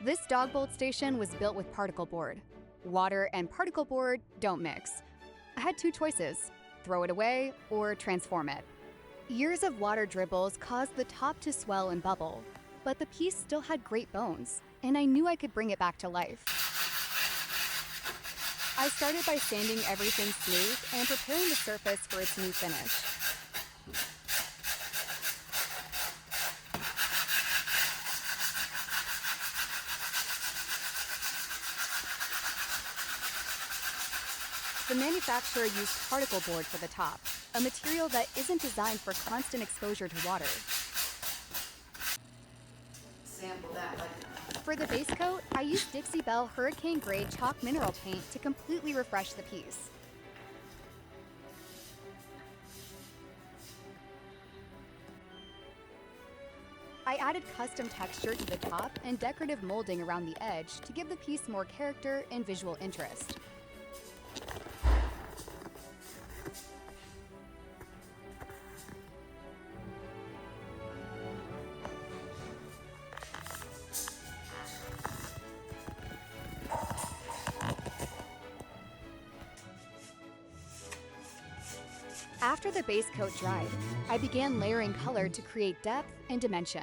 This dog bolt station was built with particle board. Water and particle board don't mix. I had two choices: throw it away or transform it. Years of water dribbles caused the top to swell and bubble, but the piece still had great bones, and I knew I could bring it back to life. I started by sanding everything smooth and preparing the surface for its new finish. The manufacturer used particle board for the top, a material that isn't designed for constant exposure to water. Sample that. For the base coat, I used Dixie Belle Hurricane Gray Chalk Mineral Paint to completely refresh the piece. I added custom texture to the top and decorative molding around the edge to give the piece more character and visual interest. After the base coat dried, I began layering color to create depth and dimension.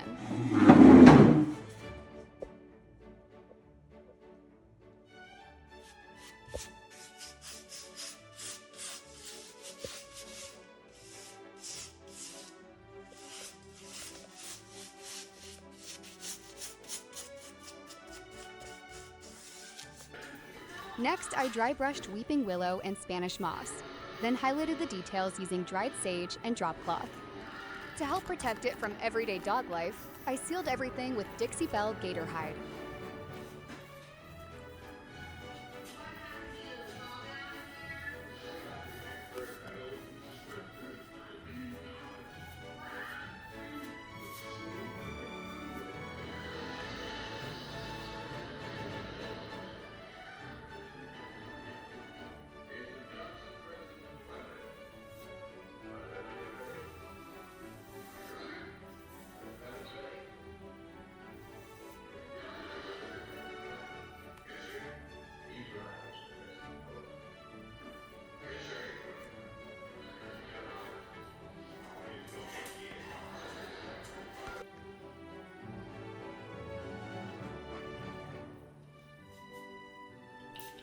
Next, I dry brushed weeping willow and Spanish moss, then highlighted the details using dried sage and drop cloth. To help protect it from everyday dog life, I sealed everything with Dixie Belle Gator hide.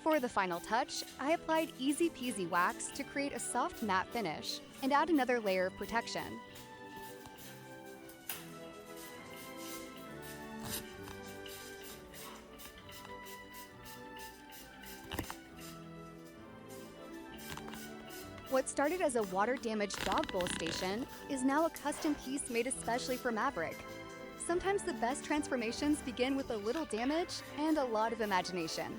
For the final touch, I applied Easy Peasy wax to create a soft matte finish and add another layer of protection. What started as a water-damaged dog bowl station is now a custom piece made especially for Maverick. Sometimes the best transformations begin with a little damage and a lot of imagination.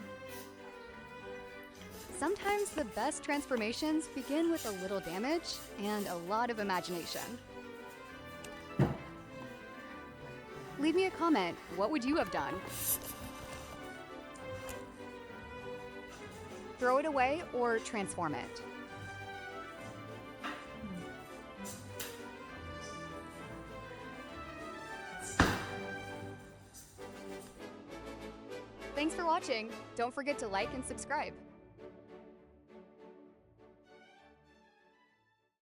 Sometimes the best transformations begin with a little damage and a lot of imagination. Leave me a comment. What would you have done? Throw it away or transform it? Thanks for watching. Don't forget to like and subscribe.